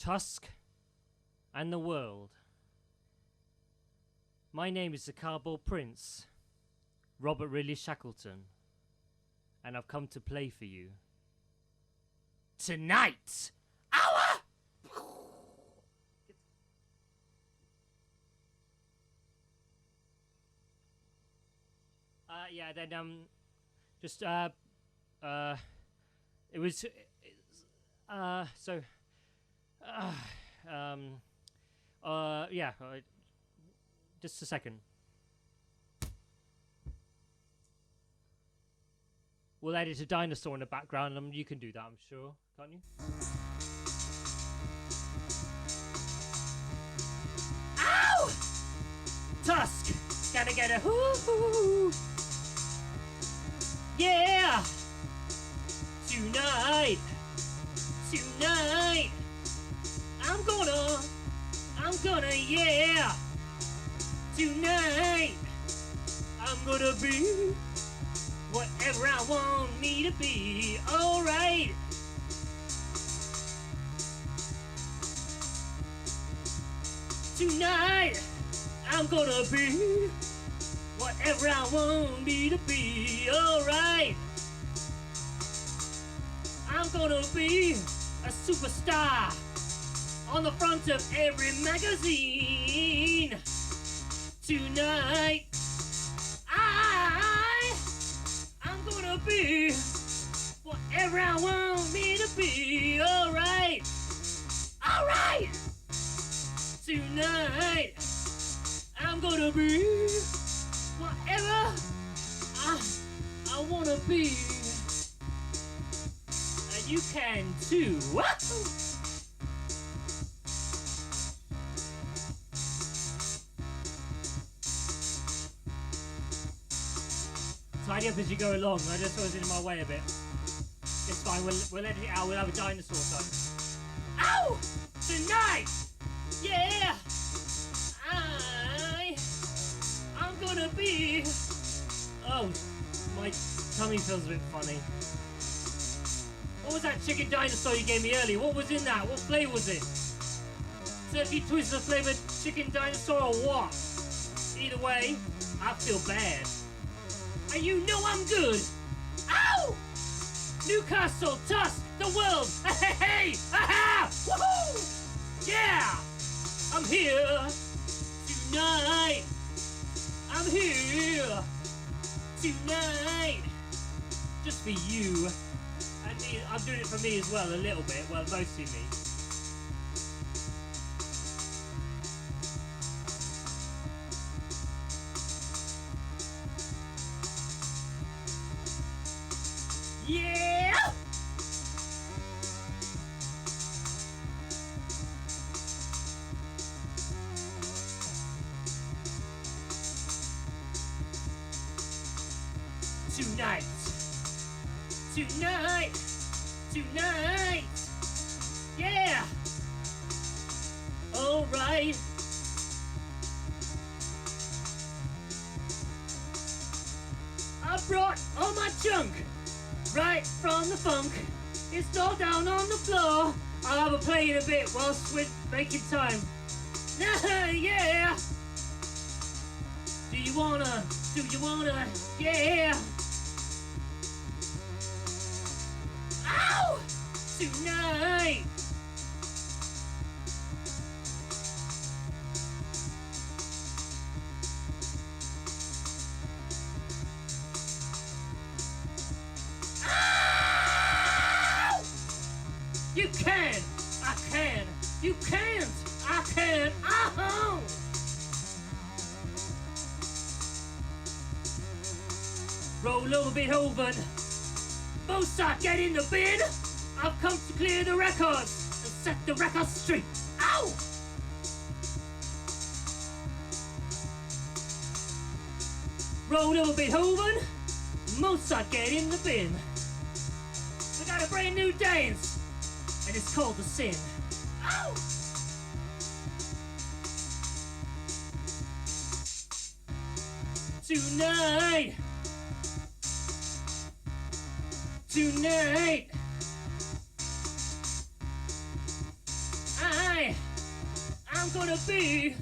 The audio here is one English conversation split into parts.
Tusk and the world. My name is the Cardboard Prince, Robert Ridley-Shackleton, and I've come to play for you tonight. Hour. It was just a second. We'll edit a dinosaur in the background, and you can do that, I'm sure, can't you? Ow! Tusk! Gotta get a hoo-hoo! Yeah! Tonight! I'm gonna, yeah! Tonight! I'm gonna be whatever I want me to be, alright! Tonight! I'm gonna be whatever I want me to be, alright! I'm gonna be a superstar on the front of every magazine. Tonight, I'm gonna be whatever I want me to be. Alright, alright. Tonight, I'm gonna be whatever I wanna be. And you can too. Woo! Tidy up as you go along. I just was in my way a bit. It's fine. We'll edit it out. We'll have a dinosaur time. Ow! Tonight! Yeah! I'm gonna be... Oh, my tummy feels a bit funny. What was that chicken dinosaur you gave me earlier? What was in that? What flavour was it? Turkey Twizzler flavoured chicken dinosaur or what? Either way, I feel bad. And you know I'm good. Ow! Newcastle, Tusk, the world. Hey, hey, hey! Aha! Woohoo! Yeah! I'm here tonight. I'm here tonight. Just for you. And me, I'm doing it for me as well, a little bit. Well, mostly me. Yeah! Tonight! Yeah! Alright! I brought all my junk! Right from the funk, it's all down on the floor. I'll have a play in a bit whilst we're making time. Yeah! Do you wanna, yeah! Ow! Tonight! You can, I can, you can't, I can, oh! Roll over Beethoven, Mozart, get in the bin! I've come to clear the records and set the record straight, ow! Roll over Beethoven, Mozart, get in the bin. We got a brand new dance. And it's called the sin. Ow! Tonight! I'm gonna be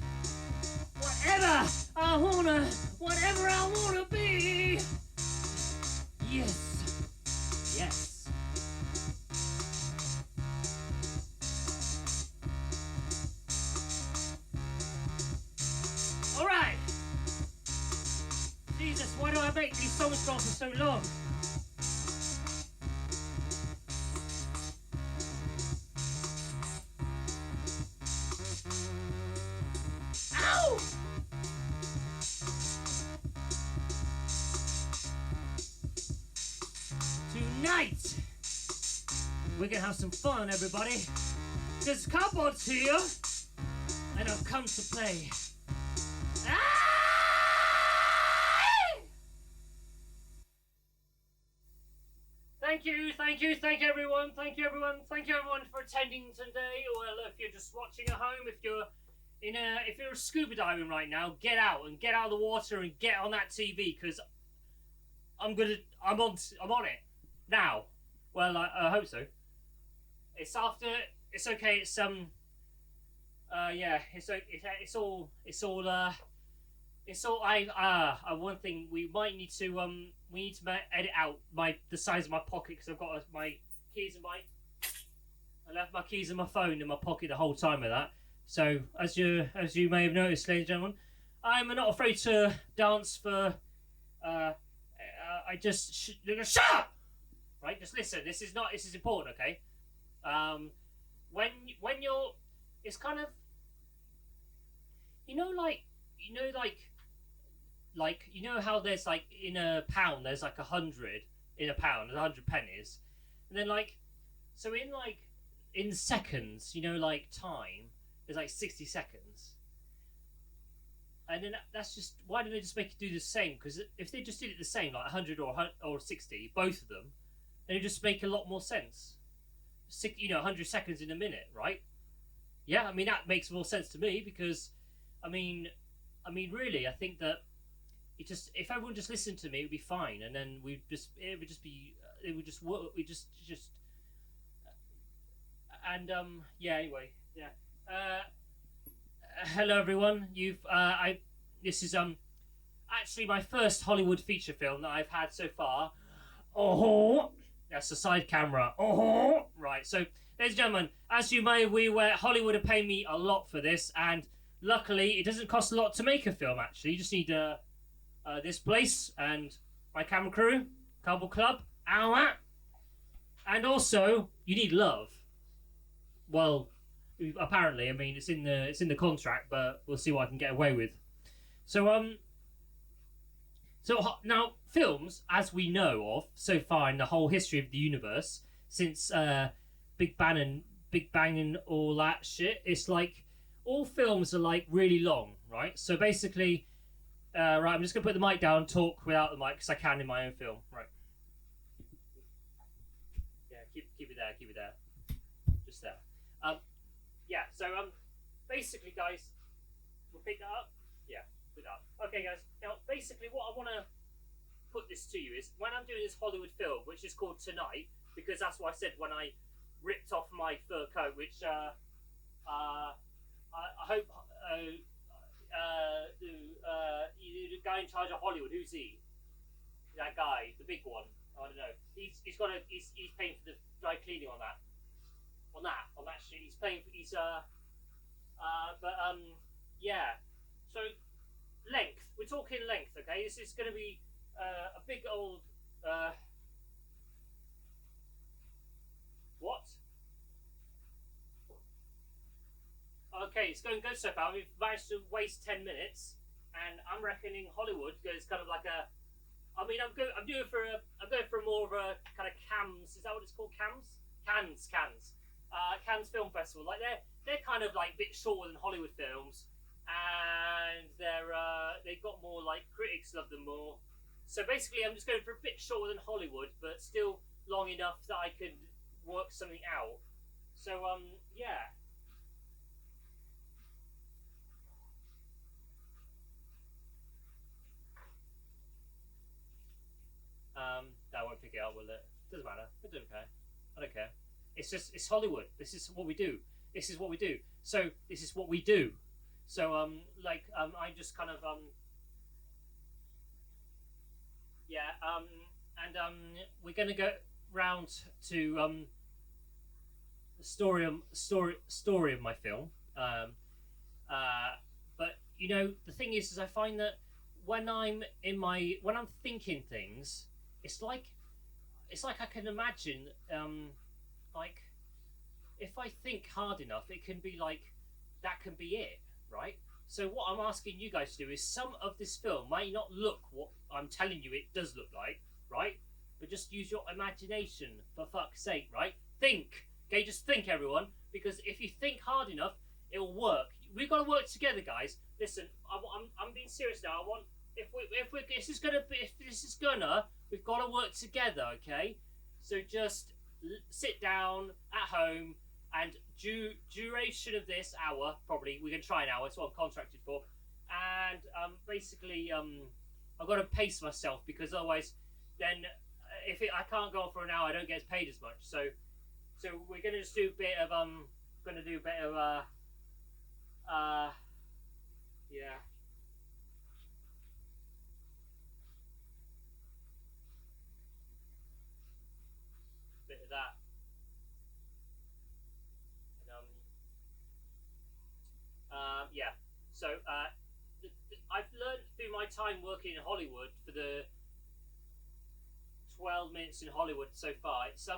whatever I wanna be. Yes, yes. All right. Jesus, why do I make these songs go on for so long? Ow! Tonight, we're gonna have some fun, everybody. Because Cardboard's here, and I've come to play. Thank you everyone for attending today. Well, if you're just watching at home, if you're scuba diving right now, get out of the water and get on that TV, because I'm on it now. Well, I hope so. It's okay. One thing we might need to edit out the size of my pocket, because I've got my keys and I left my keys and my phone in my pocket the whole time of that. So as you may have noticed, ladies and gentlemen, I'm not afraid to dance for. Shut up! Right, just listen. This is important, okay? When you're, it's kind of, like you know how there's like in a pound there's like 100 in a pound, 100 pennies, and then so in seconds, time is like 60 seconds, and then that's just, why don't they just make it do the same? Because if they just did it the same, like 100 or 60, both of them, then it just make a lot more sense. 100 seconds in a minute, right? Yeah, I mean that makes more sense to me, because I mean really, I think that if everyone just listened to me, it would be fine, and then it would just work. Anyway, yeah. Hello everyone. This is actually my first Hollywood feature film that I've had so far. Oh, that's a side camera. Oh, right. So, ladies and gentlemen, as you may be aware, Hollywood are paying me a lot for this, and luckily it doesn't cost a lot to make a film. Actually, you just need this place and my camera crew, Cardboard Club, and also you need love. Well, apparently, I mean it's in the contract, but we'll see what I can get away with. So now films, as we know of so far in the whole history of the universe, since Big Bang and all that shit, it's like all films are like really long, right? So basically, right, I'm just gonna put the mic down and talk without the mic because I can in my own film, right? Yeah, keep it there, just there. Yeah. So basically, guys, we'll pick that up. Yeah, put that up. Okay, guys. Now, basically, what I want to put this to you is, when I'm doing this Hollywood film, which is called Tonight, because that's what I said when I ripped off my fur coat, which I hope the guy in charge of Hollywood, who's he? That guy, the big one. I don't know. He's paying for the dry cleaning on that shit. He's paying for yeah. So length. We're talking length, okay? This is going to be a big old what? Okay, it's going good so far. We've managed to waste 10 minutes, and I'm reckoning Hollywood goes kind of like a. I mean, I'm going for more of a kind of cams. Is that what it's called? Cams? Cannes Film Festival. Like they're kind of like a bit shorter than Hollywood films, and they've got more, like, critics love them more. So basically, I'm just going for a bit shorter than Hollywood, but still long enough that I could work something out. So yeah. That won't pick it up, will it? Doesn't matter. I don't care. It's Hollywood. This is what we do. this is what we do. So this is what we do. So I just kind of we're gonna go round to the story of my film. But you know, the thing is I find that when I'm thinking things, it's like I can imagine, like if I think hard enough, it can be like that can be it, right? So what I'm asking you guys to do is some of this film might not look what I'm telling you it does look like, right? But just use your imagination, for fuck's sake, right? Think, okay? Just think, everyone, because if you think hard enough, it'll work. We've got to work together, guys. Listen, I'm being serious now. I want we've got to work together, okay? So just sit down at home, and duration of this hour, probably we're gonna try an hour. It's what I'm contracted for, and basically I've got to pace myself because otherwise, then I can't go on for an hour, I don't get paid as much. So we're gonna just do a bit of yeah. Bit of that. And, yeah. So I've learned through my time working in Hollywood for the 12 minutes in Hollywood so far. It's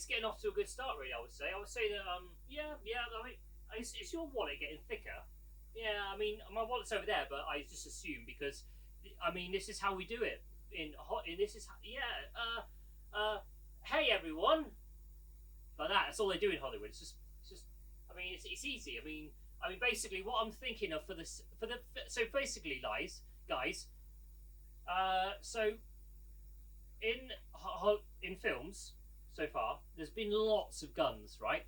getting off to a good start, really. I would say that yeah. I mean, is your wallet getting thicker? Yeah. I mean, my wallet's over there, but I just assume because I mean this is how we do it in this is hey everyone, like that. That's all they do in Hollywood. It's just. I mean, it's easy. I mean, basically, what I'm thinking of so basically, guys. So in films so far, there's been lots of guns, right?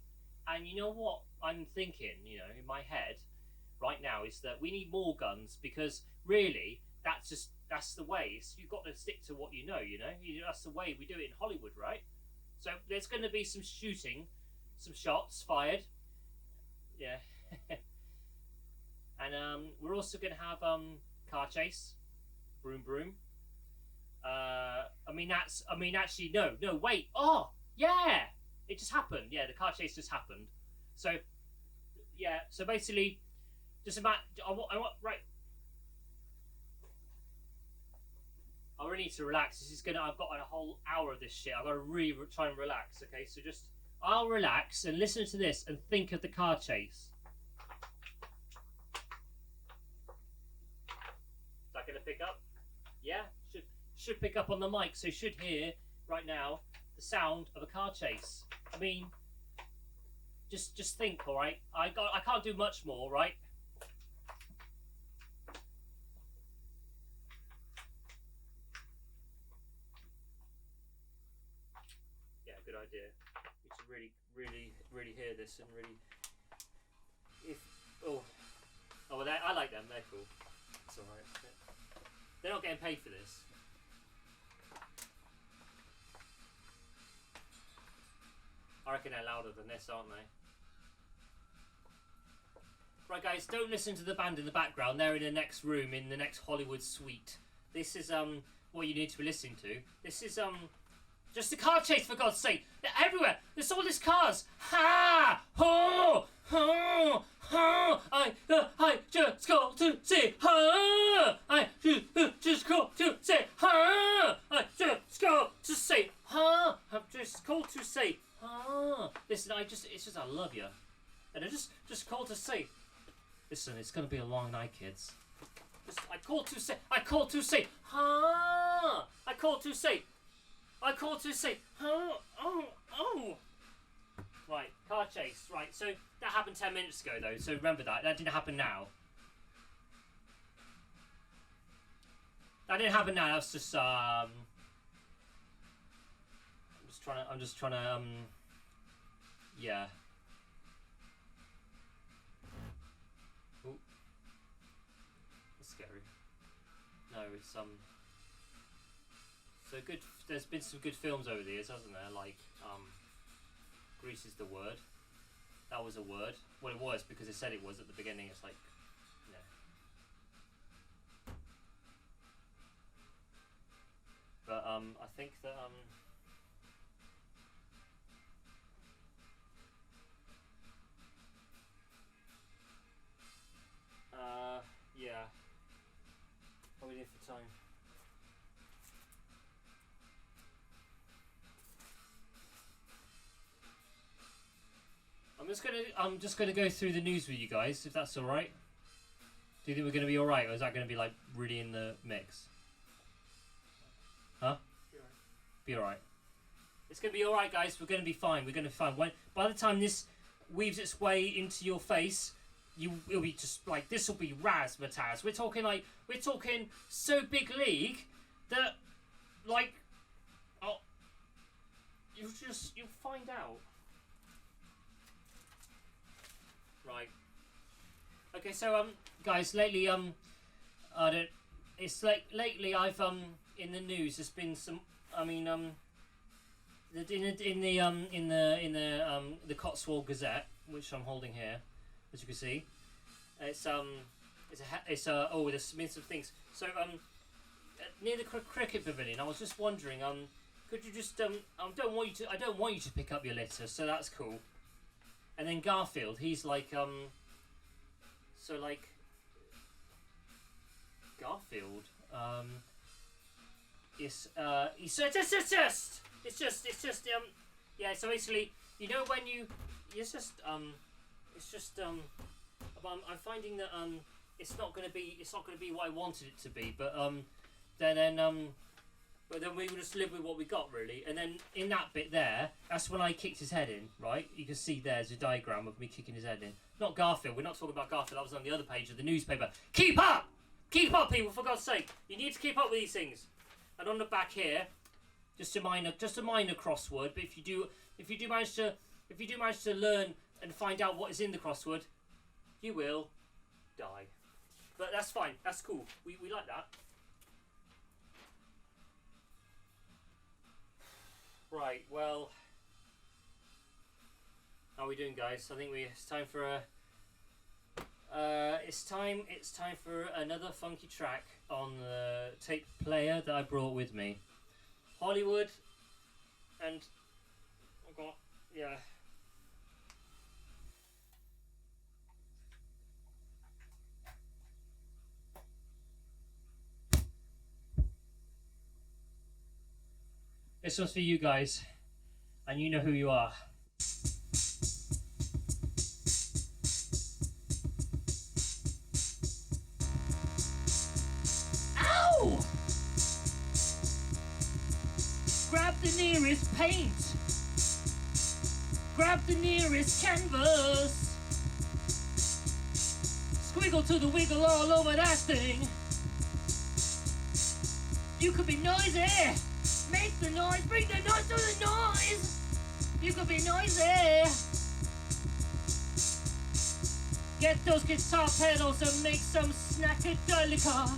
And you know what I'm thinking, you know, in my head right now is that we need more guns because really, that's the way. You've got to stick to what you know. That's the way we do it in Hollywood, right? So there's going to be some shooting, some shots fired. Yeah. And we're also going to have car chase, broom. Actually, no, wait. Oh, yeah, it just happened. Yeah, the car chase just happened. So, yeah. So basically, just about. I want right. I really need to relax. I've got a whole hour of this shit. I've got to really try and relax. Okay, so I'll relax and listen to this and think of the car chase. Is that going to pick up? Yeah, should pick up on the mic, so you should hear right now the sound of a car chase. I mean, just think, all right? I can't do much more, right? Yeah, good idea. You should really hear this and really. Well, I like them. They're cool. It's alright. They're not getting paid for this. I reckon they're louder than this, aren't they? Right, guys, don't listen to the band in the background. They're in the next room, in the next Hollywood suite. This is what you need to be listening to. This is just a car chase, for God's sake. They're everywhere. There's all these cars. Ha! Ho! Ho! Ho! I just called to say ha! I just called to say ha! I just called to say ha! I've just called to say ha! Listen, I love you. And I just called to say, listen, it's gonna be a long night, kids. I called to say ha! I called to say, oh. Right, car chase. Right, so that happened 10 minutes ago, though. So remember that. That didn't happen now. That didn't happen now. That's just I'm just trying to yeah. Ooh. That's scary. No, it's so good. There's been some good films over the years, hasn't there? Like Grease is the Word. that was a word. Well, it was because it said it was at the beginning. It's like, no. But I think that yeah. What are we doing for time? I'm just gonna go through the news with you guys, if that's all right. Do you think we're gonna be all right, or is that gonna be like really in the mix? Huh? Be all right. It's gonna be all right, guys. We're gonna be fine. We're gonna be fine. By the time this weaves its way into your face, it'll be just like this. Will be razzmatazz. We're talking so big league that like, oh, you'll find out. Right. Okay, so guys, lately lately I've in the news there's been some. I mean in the Cotswold Gazette, which I'm holding here, as you can see, there's been some things. So near the cricket pavilion, I was just wondering, could you just I don't want you to pick up your litter, so that's cool. And then Garfield, he's like Garfield, it's just yeah. So basically, you know when I'm finding that it's not gonna be what I wanted it to be, but then we will just live with what we got, really. And then in that bit there, that's when I kicked his head in, right? You can see there's a diagram of me kicking his head in. Not Garfield. We're not talking about Garfield. That was on the other page of the newspaper. Keep up! Keep up, people, for God's sake. You need to keep up with these things. And on the back here, just a minor crossword. But if you do manage to learn and find out what is in the crossword, you will die. But that's fine. That's cool. We like that. Right, well, how are we doing, guys? I think it's time for another funky track on the tape player that I brought with me. Hollywood, and I've got, yeah. This one's for you guys, and you know who you are. Ow! Grab the nearest paint. Grab the nearest canvas. Squiggle to the wiggle all over that thing. You could be noisy. Make the noise, bring the noise to the noise. You could be noisy. Get those guitar pedals and make some snackadelica.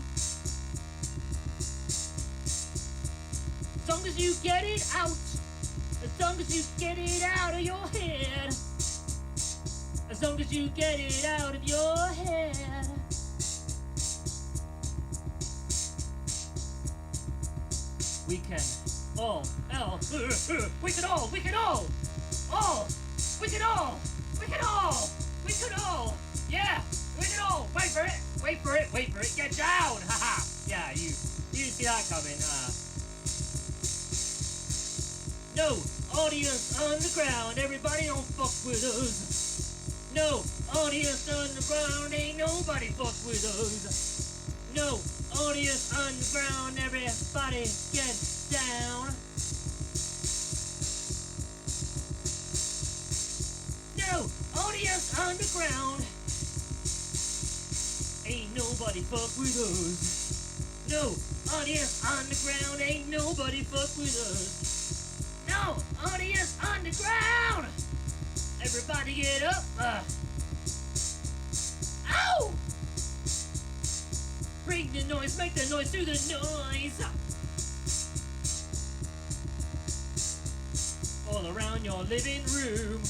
As long as you get it out, as long as you get it out of your head, as long as you get it out of your head. We can all, we can all, yeah, we can all, wait for it, get down, haha, yeah, you didn't see that coming, No, audience underground, everybody don't fuck with us. No, audience underground, ain't nobody fuck with us. No, audience underground, everybody get down. No, audience underground, ain't nobody fuck with us. No, audience underground, ain't nobody fuck with us. No, audience underground, everybody get up. Ow! Bring the noise, make the noise, do the noise. All around your living room.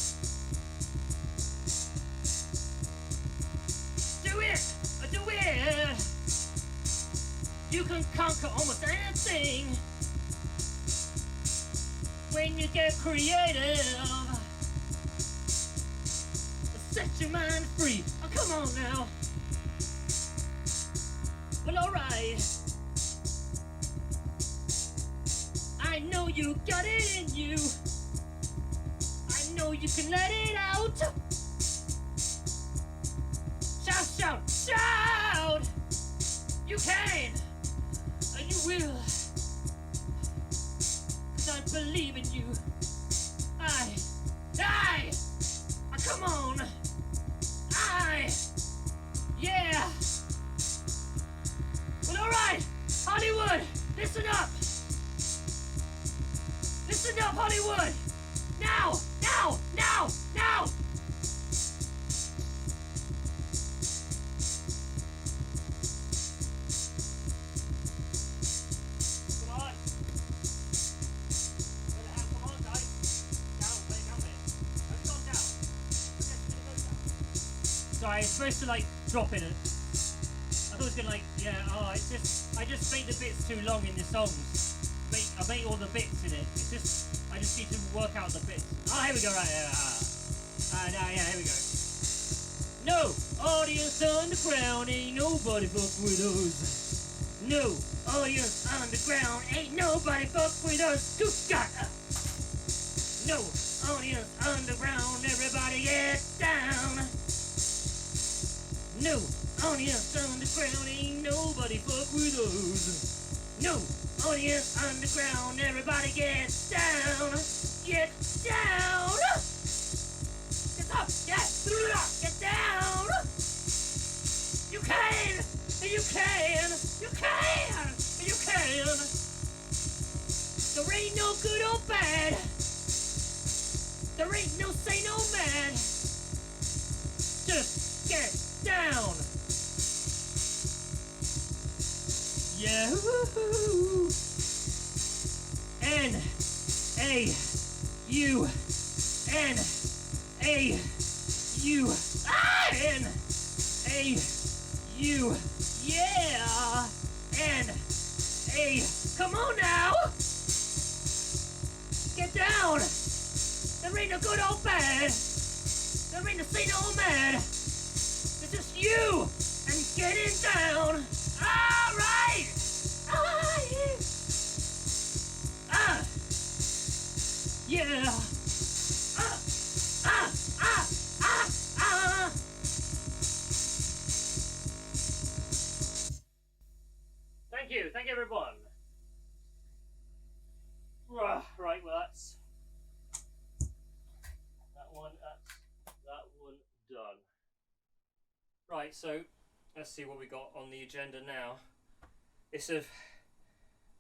You can conquer almost anything when you get creative. Set your mind free. Oh, come on now. Well, alright. I know you got it in you. I know you can let it out. Shout, shout, shout. You can. And you will. 'Cause I believe in you. Come on. Yeah. Well, alright. Hollywood, listen up. Listen up, Hollywood. Now. Sorry, it's supposed to like drop in it. I thought it was gonna like, it's just, I just made the bits too long in the songs. I made all the bits in it. It's just, I just need to work out the bits. Oh, here we go, right here. Here we go. No, audience underground, ain't nobody fuck with us. No, audience underground, ain't nobody fuck with us. No, audience underground, everybody get down. No, audience underground, ain't nobody fuck with us. No, audience underground, everybody get down. Get down. Get up, get down. You can, you can, you can, you can. There ain't no good or bad. There ain't no say no man. Just get down. Yeah. N A U N A U N A U. Yeah. N A. Come on now. Get down. There ain't no good or bad. There ain't no say no man. It's just you and getting down. Alright! Yeah! Thank you everyone. Right, well that's that one done. Right, so let's see what we got on the agenda now. It's a...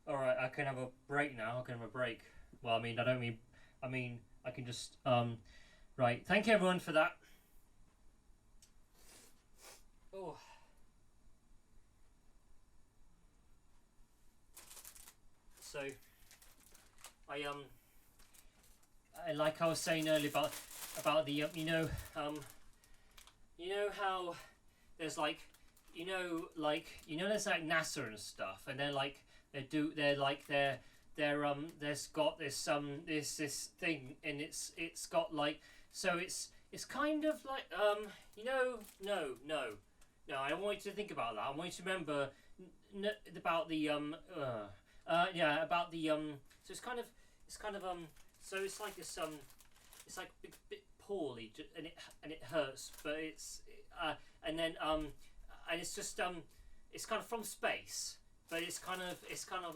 Alright, I can have a break now. I can have a break. Well, I mean, I can just... Right, thank you everyone for that. Oh. So, like I was saying earlier about the, you know how there's like, there's like NASA and stuff, and they're like, there's got this thing, and it's got like, so it's kind of like, no, I don't want you to think about that. I want you to remember about the, about the, so it's kind of, so it's like this, it's like a bit poorly, and it hurts, but it's, and it's just, it's kind of from space, but it's kind of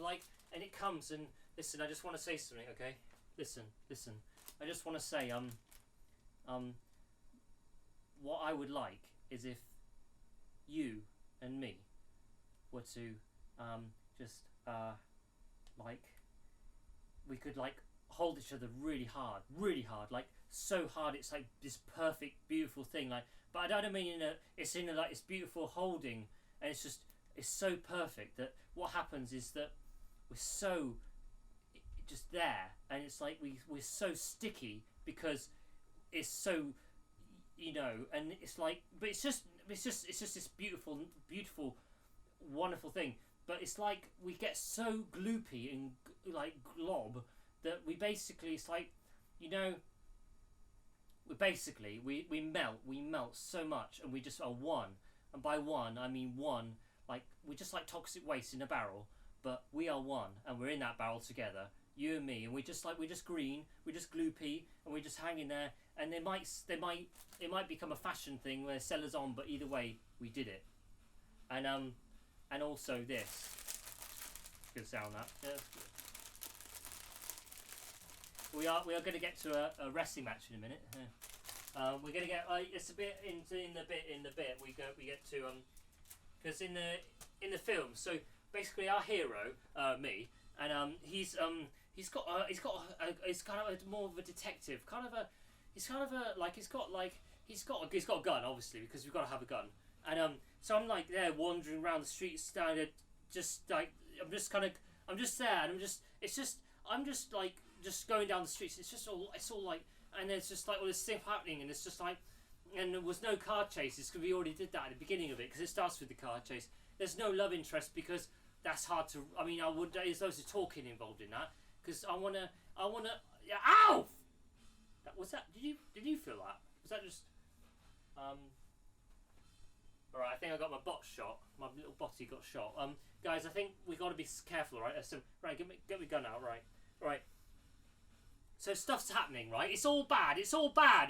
like, and it comes, and listen, I just want to say something, okay? Listen, I just want to say, what I would like is if you and me were to, just, like, we could, like, hold each other really hard, like, so hard it's like this perfect, beautiful thing, like, but I don't mean it's in a, like, it's beautiful holding, and it's so perfect that what happens is that we're so just there, and it's like we're so sticky because it's so, and it's like, but it's just this beautiful, wonderful thing. but it's like we get so gloopy and like glob that we basically, it's like, you know, we melt so much, and we just are one. And by one, I mean one, like we're just like toxic waste in a barrel, but we are one, and we're in that barrel together, you and me, and we're just green, we're just gloopy, and we're just hanging there. And it might become a fashion thing where sellers on, but either way, we did it. And also this, good sound that. Yeah, we are going to get to a wrestling match in a minute. We're going to get it's a bit in the bit we get to because in the film, so basically our hero, me, and he's got more of a detective kind of a. He's got a gun, obviously, because we've got to have a gun. And so I'm like there wandering around the streets, standing, just like I'm just there, and I'm just going down the streets. It's all like, and there's just like all this stuff happening, and it's just like, and there was no car chases because we already did that at the beginning of it, because it starts with the car chase. There's no love interest because that's hard to. I mean, there's loads of talking involved in that, because I wanna. Yeah, ow! Was that? Did you feel that? Was that just? Alright, I think I got my bot shot. My little botty got shot. Guys, I think we got to be careful, right? So, right, get my gun out, right. So stuff's happening, right? It's all bad,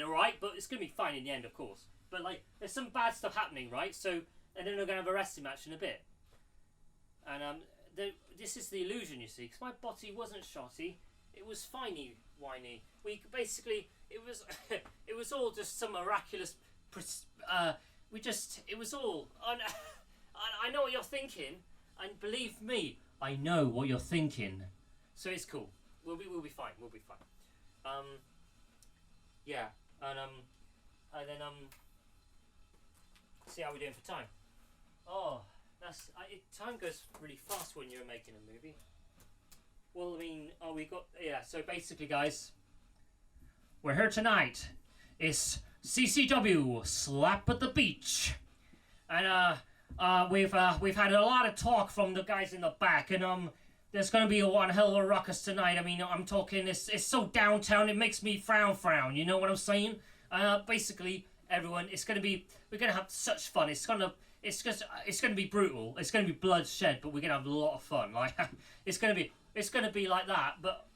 alright? But it's gonna be fine in the end, of course. But like, there's some bad stuff happening, right? So, and then we're gonna have a wrestling match in a bit. And this is the illusion, you see, because my botty wasn't shotty. It was finey, whiny. It was all just some miraculous. It was all. I know what you're thinking, and believe me, I know what you're thinking. So it's cool. We'll be fine. Yeah, and then see how we're doing for time. Oh, time goes really fast when you're making a movie. Well, I mean, so basically, guys, we're here tonight. It's CCW, Slap at the Beach. And, we've had a lot of talk from the guys in the back, and, there's gonna be one hell of a ruckus tonight. I mean, I'm talking, it's so downtown, it makes me frown, you know what I'm saying? Basically, everyone, we're gonna have such fun. It's gonna be brutal. It's gonna be bloodshed, but we're gonna have a lot of fun. Like, it's gonna be like that, but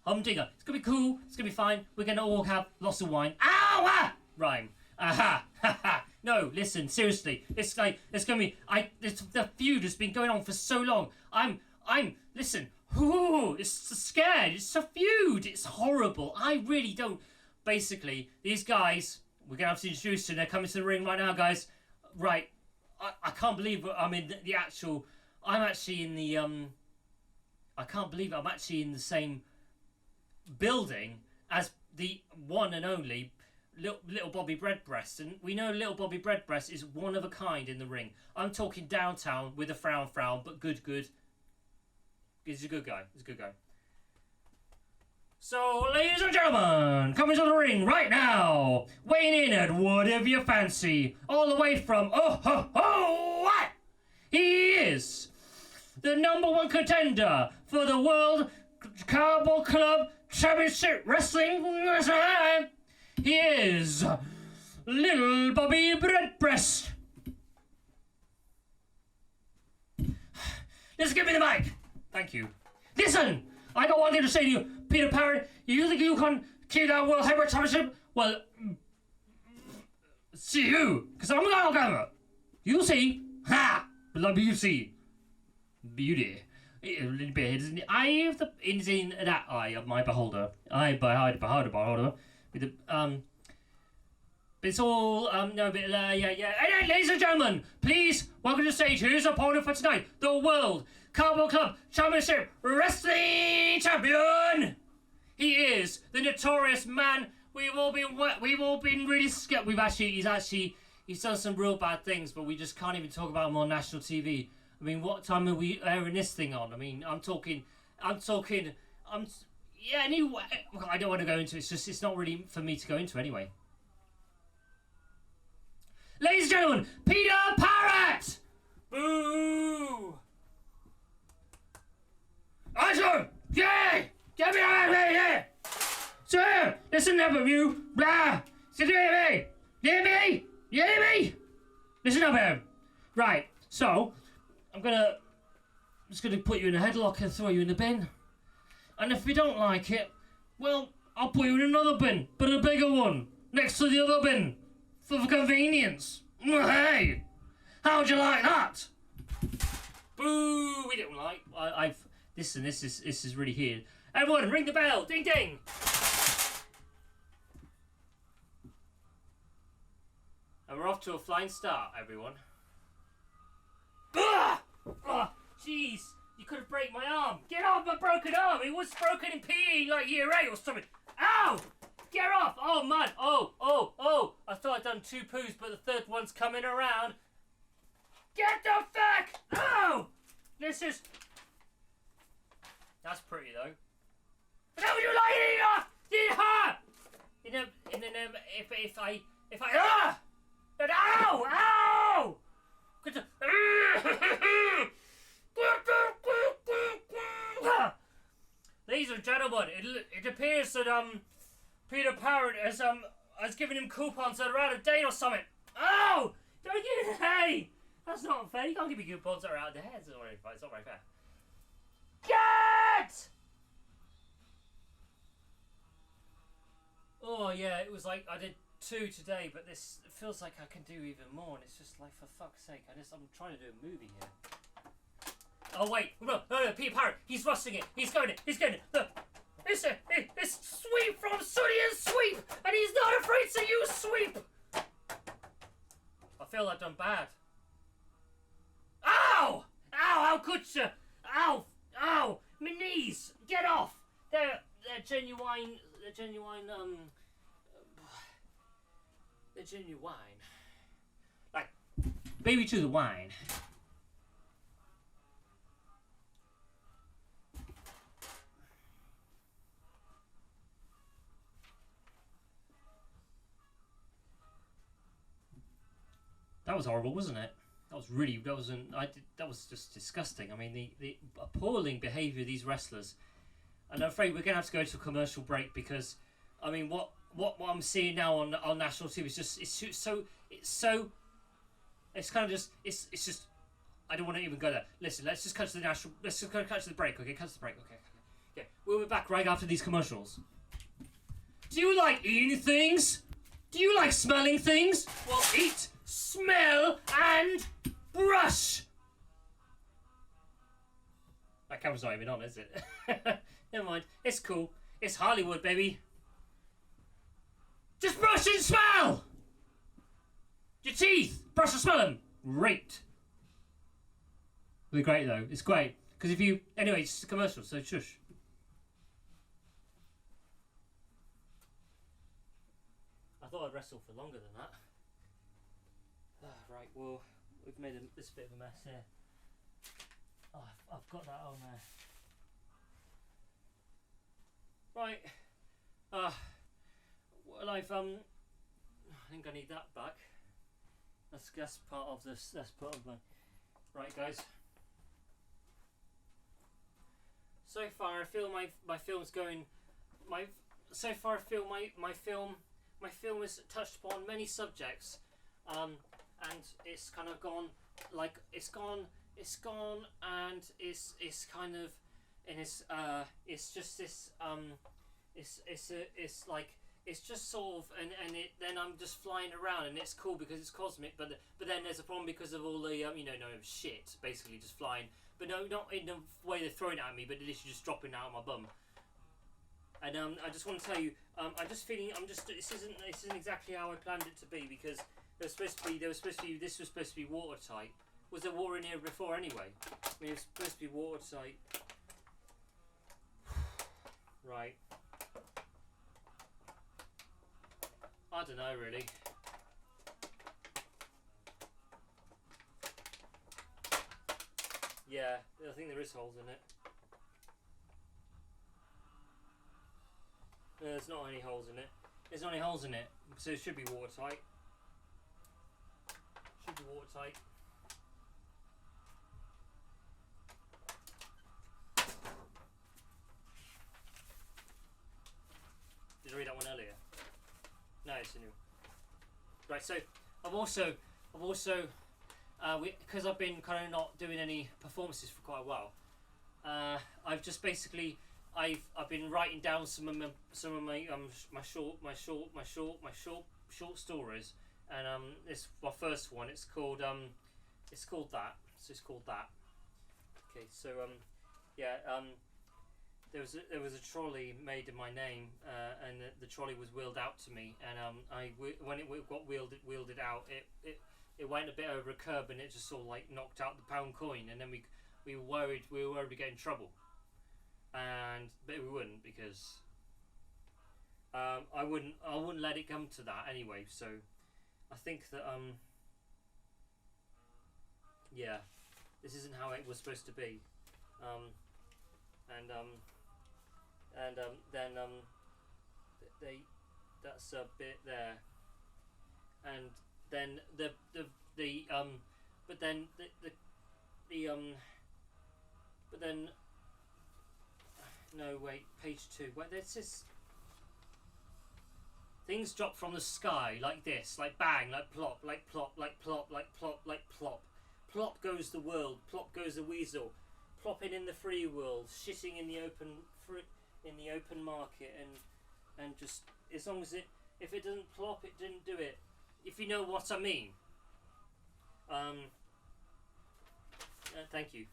humdinger. It's gonna be cool. It's gonna be fine. We're gonna all have lots of wine. Ow! Ah! Rhyme. Aha! Ha ha! No, listen, seriously. It's gonna be. The feud has been going on for so long. Listen. Ooh, it's scared. It's a feud. It's horrible. I really don't. Basically, these guys. We're gonna have to introduce them. They're coming to the ring right now, guys. Right. I can't believe I'm in the actual. I'm actually in the I can't believe I'm actually in the same building as the one and only Little Bobby Breadbreast. And we know Little Bobby Breadbreast is one of a kind in the ring. I'm talking downtown with a frown, but good. He's a good guy. So, ladies and gentlemen, coming to the ring right now, weighing in at whatever you fancy, all the way from what? He is the #1 contender for the World Cowboy Club Championship Wrestling. He is Little Bobby Breadbreast. Just give me the mic. Thank you. Listen, I got one thing to say to you, Peter Parrott. You think you can keep that World Heavyweight Championship? Well, see you, because I'm going on camera. You see, ha, love you see, beauty. A little bit is in the eye of the, is in that eye of my beholder. Beholder. With the but it's all no, but yeah. And ladies and gentlemen, please welcome to the stage. Here's our opponent for tonight, the World Cowboy Club Championship Wrestling Champion. He is the notorious man. We've all been really scared. He's done some real bad things, but we just can't even talk about him on national TV. I mean, what time are we airing this thing on? I mean, yeah, anyway, I don't want to go into it. It's not really for me to go into anyway. Ladies and gentlemen, Peter Parrott! Boo! Listen up, you! Blah! Sit hear me! Hear me? You hear me? Listen up here. Right, so, I'm just gonna put you in a headlock and throw you in the bin. And if you don't like it, well, I'll put you in another bin, but a bigger one, next to the other bin, for convenience. Hey! How'd you like that? Boo! We don't like. This is really here. Everyone, ring the bell! Ding ding! And we're off to a flying start, everyone. Ah! Oh, jeez! You could have broke my arm. Get off my broken arm! It was broken in PE like year 8 or something. Ow! Get off! Oh, man! Oh! I thought I'd done 2 poos, but the third one's coming around. Get the fuck! Oh! This is... That's pretty, though. How would you like it? If I... Ah! Ow! Ladies and gentlemen, it appears that Peter Parrot has given him coupons that are out of date or something. Oh! Don't give it. Hey! That's not fair. You can't give me coupons that are out of date. It's not very fair. Get! Oh yeah, it was like I did 2 today, but this feels like I can do even more, and it's just like, for fuck's sake, I'm trying to do a movie here. Oh wait, no, Peter Parrot, he's rusting it, he's going it. Look, it's Sweep from Sonny and Sweep, and he's not afraid to use Sweep. I feel I've done bad. Ow! How could you? Ow! My knees! Get off! They're genuine. They're genuine. Like, baby to the wine. That was horrible, wasn't it? That was just disgusting. I mean, the appalling behaviour of these wrestlers. And I'm afraid we're going to have to go to a commercial break because, I mean, what I'm seeing now on national TV is just it's I don't want to even go there. Listen, let's just cut to the break. Okay, cut to the break. Okay. We'll be back right after these commercials. Do you like eating things? Do you like smelling things? Well, eat, smell, and brush. That camera's not even on, is it? Never mind. It's cool. It's Hollywood, baby. Just brush and smell! Your teeth! Brush and smell them! Great. It'll be great, though. It's great. Because if you... Anyway, it's just a commercial, so shush. I thought I'd wrestle for longer than that. Right, well, we've made this bit of a mess here. Oh, I've got that on there. Right. Well, I think I need that back. That's part of this. That's part of my. Right, guys. So far, I feel my film's going. So far, I feel my film has touched upon many subjects, and it's kind of gone like it's gone, and it's kind of, and it's just this it's like. It's just sort of, and then I'm just flying around, and it's cool because it's cosmic, but then there's a problem because of all the shit, basically just flying, but no, not in the way they're throwing it at me, but literally just dropping out of my bum. And I just want to tell you, this isn't exactly how I planned it to be, because this was supposed to be watertight. Was there water in here before anyway? I mean, it was supposed to be watertight. Right. I don't know, really. Yeah, I think there is holes in it. No, there's not any holes in it. There's not any holes in it, so it should be watertight. Should be watertight. Did I read that one earlier? nice anyway. Right, so I've also, because I've been kind of not doing any performances for quite a while. I've just basically, I've been writing down some of my short stories, and this my first one. It's called that. So it's called that. Okay, so yeah. There was a trolley made in my name, and the trolley was wheeled out to me, and when it got wheeled out, it went a bit over a curb, and it just sort of like knocked out the pound coin, and then we were worried we'd get in trouble, but we wouldn't, because I wouldn't let it come to that anyway. So I think that yeah, this isn't how it was supposed to be, and then that's a bit there, and then no, wait, page 2. Wait, there's this. Things drop from the sky like this, like bang, like plop, like plop, like plop, like plop, like plop. Plop goes the world, plop goes the weasel, plopping in the free world, shitting in the open market, and just as long as if it doesn't plop, it didn't do it. If you know what I mean. Thank you.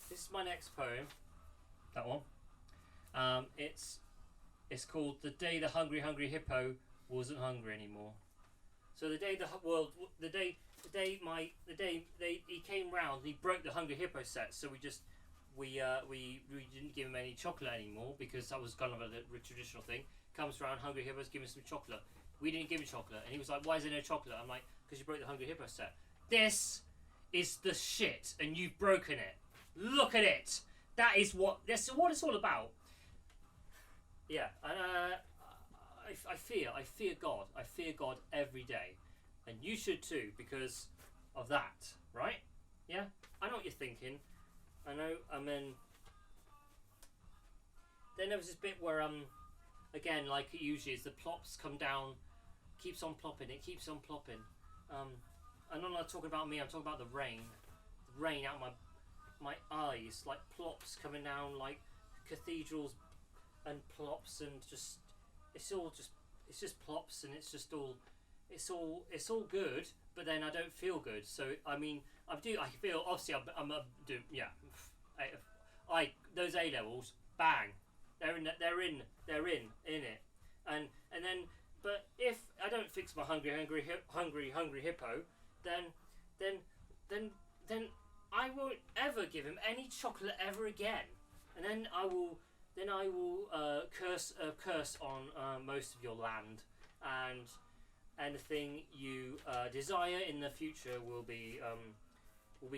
This is my next poem. That one. It's called "The Day the Hungry Hippo Wasn't Hungry Anymore." So the day he came round, he broke the Hungry Hippo set. So we didn't give him any chocolate anymore, because that was kind of a traditional thing. Comes around, Hungry Hippos, give him some chocolate. We didn't give him chocolate, and he was like, "Why is there no chocolate?" I'm like, "Because you broke the Hungry Hippo set." This is the shit, and you've broken it. Look at it. That's what it's all about. Yeah, and I fear God. I fear God every day, and you should too, because of that, right? Yeah, I know what you're thinking. I know. Then there was this bit where again, like it usually is, the plops come down, keeps on plopping. It keeps on plopping. I'm not talking about me. I'm talking about the rain. The rain out my eyes, like plops coming down, like cathedrals, and plops, and just it's just plops, and it's all good. But then I don't feel good. So I mean, I feel obviously I those A levels, bang, they're in it, and then, but if I don't fix my hungry hippo, then I won't ever give him any chocolate ever again, and then I will curse on most of your land, and anything you desire in the future will be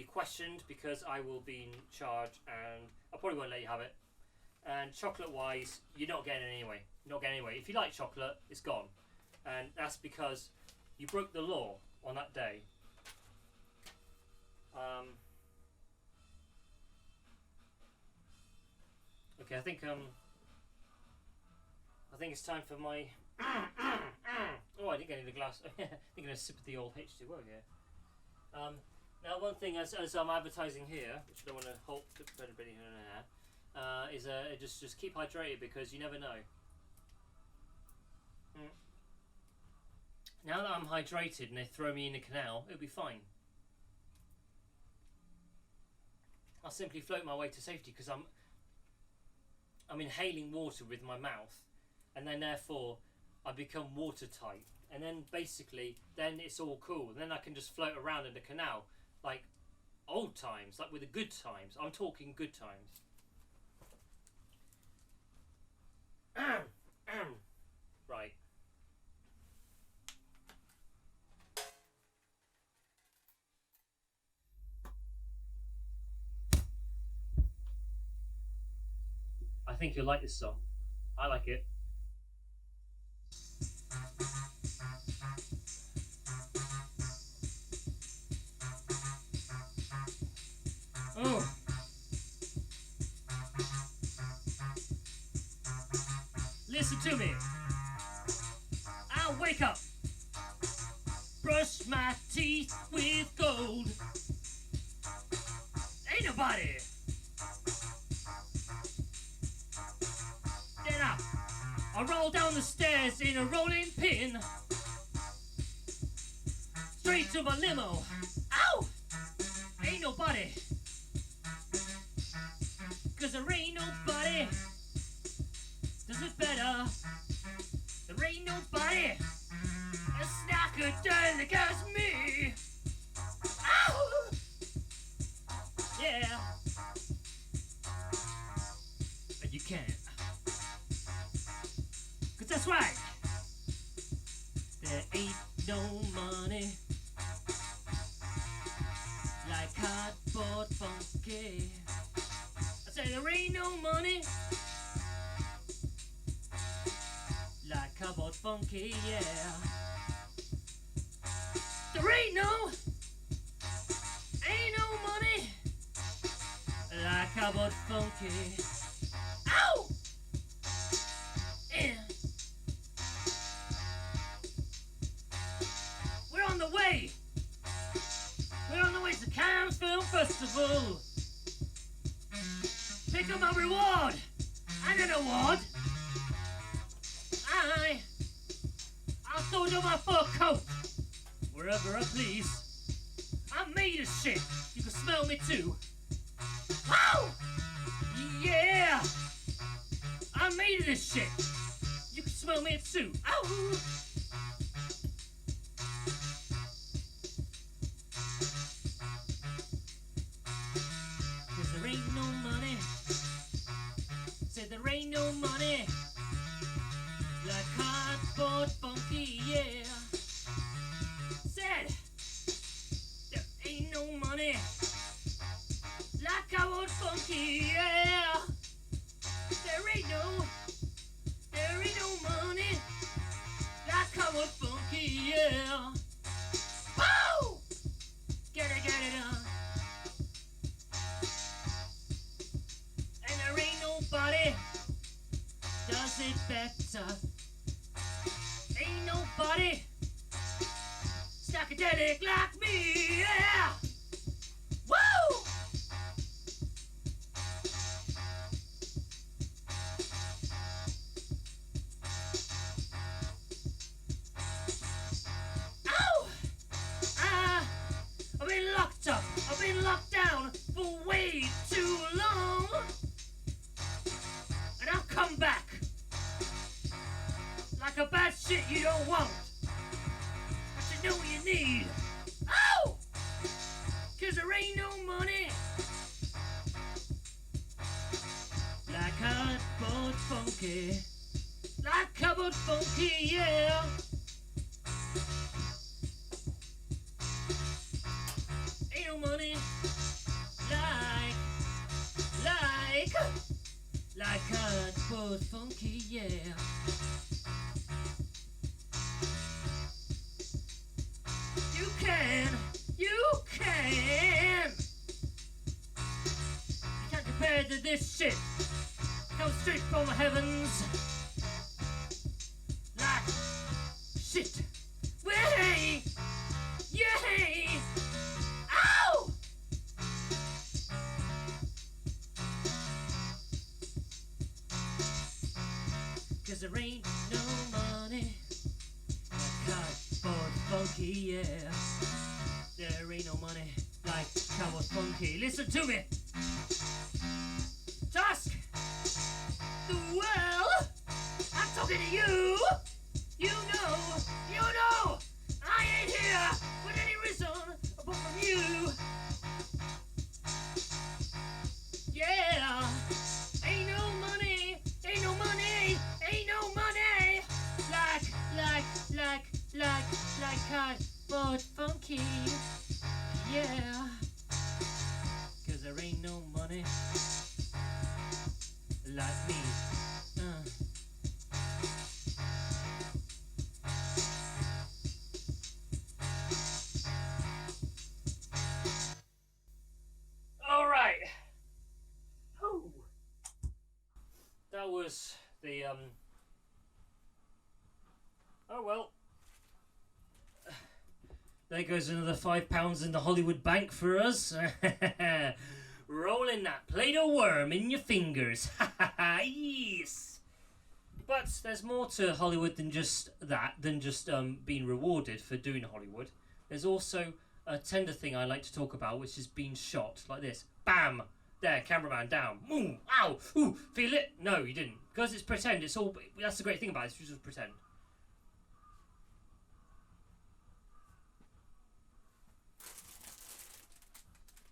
questioned, because I will be in charge, and I probably won't let you have it. And chocolate wise, you're not getting it anyway. If you like chocolate, it's gone, and that's because you broke the law on that day. Okay, I think it's time for my. Oh, I didn't get any glass. I think I'm gonna sip of the old H2O here. Now, one thing as I'm advertising here, which I don't want to hold to anybody here, is just keep hydrated, because you never know. Now that I'm hydrated and they throw me in the canal, it'll be fine. I'll simply float my way to safety, because I'm inhaling water with my mouth, and then therefore I become watertight, and then basically then it's all cool, and then I can just float around in the canal like old times, like with the good times. I'm talking good times. Right. I think you'll like this song. I like it. Oh. Listen to me. wake up. Brush my teeth with gold. Ain't nobody. Then I roll down the stairs in a rolling pin. Straight to my limo. Ow! Ain't nobody. Cause there ain't nobody. Does it better? There ain't nobody. A snacker as me. Ow! Yeah. But you can't. Cause that's right. There ain't no money like cardboard funky. I said there ain't no money like cardboard funky, yeah. There ain't no money like cardboard funky. Ow! Yeah. We're on the way. We're on the way to Cannes Film Festival. Pick up my reward and an award. I'll throw it on my fur coat wherever I please. I'm made of shit. You can smell me too. Wow! Yeah! I'm made of this shit. You can smell me too. Ow! Cause there ain't no money. Said there ain't no money like cardboard funky, yeah. Said there ain't no money like cardboard funky, yeah. There ain't no money like cardboard funky, yeah. Woo! Get it on. And there ain't nobody does it better. Ain't nobody psychedelic like me, yeah! Woo! Ow! I've been locked up, I've been locked down for way too long. And I'll come back like a bad shit you don't want, but you know you need. Oh! Cause there ain't no money like cardboard funky. Like cardboard funky, yeah. Ain't no money like cardboard funky, yeah. You can't compare to this shit. Comes straight from the heavens. Like shit. Way! Yay! Ow! Cause there ain't no money like cardboard funky, yeah. There ain't no money like cardboard funky. Listen to me! Tusk! Well, I'm talking to you! You know, I ain't here for any reason apart from you. Yeah, ain't no money like cardboard funky. Yeah, cause there ain't no money like me. All right. Whew. That was the oh well. There goes another £5 in the Hollywood bank for us. Rolling that Play-Doh worm in your fingers. Yes. But there's more to Hollywood than just that, than just being rewarded for doing Hollywood. There's also a tender thing I like to talk about, which is being shot like this. Bam! There, cameraman down. Ooh, ow! Ooh, feel it? No, you didn't. Because it's pretend. It's all. That's the great thing about it. It's just pretend.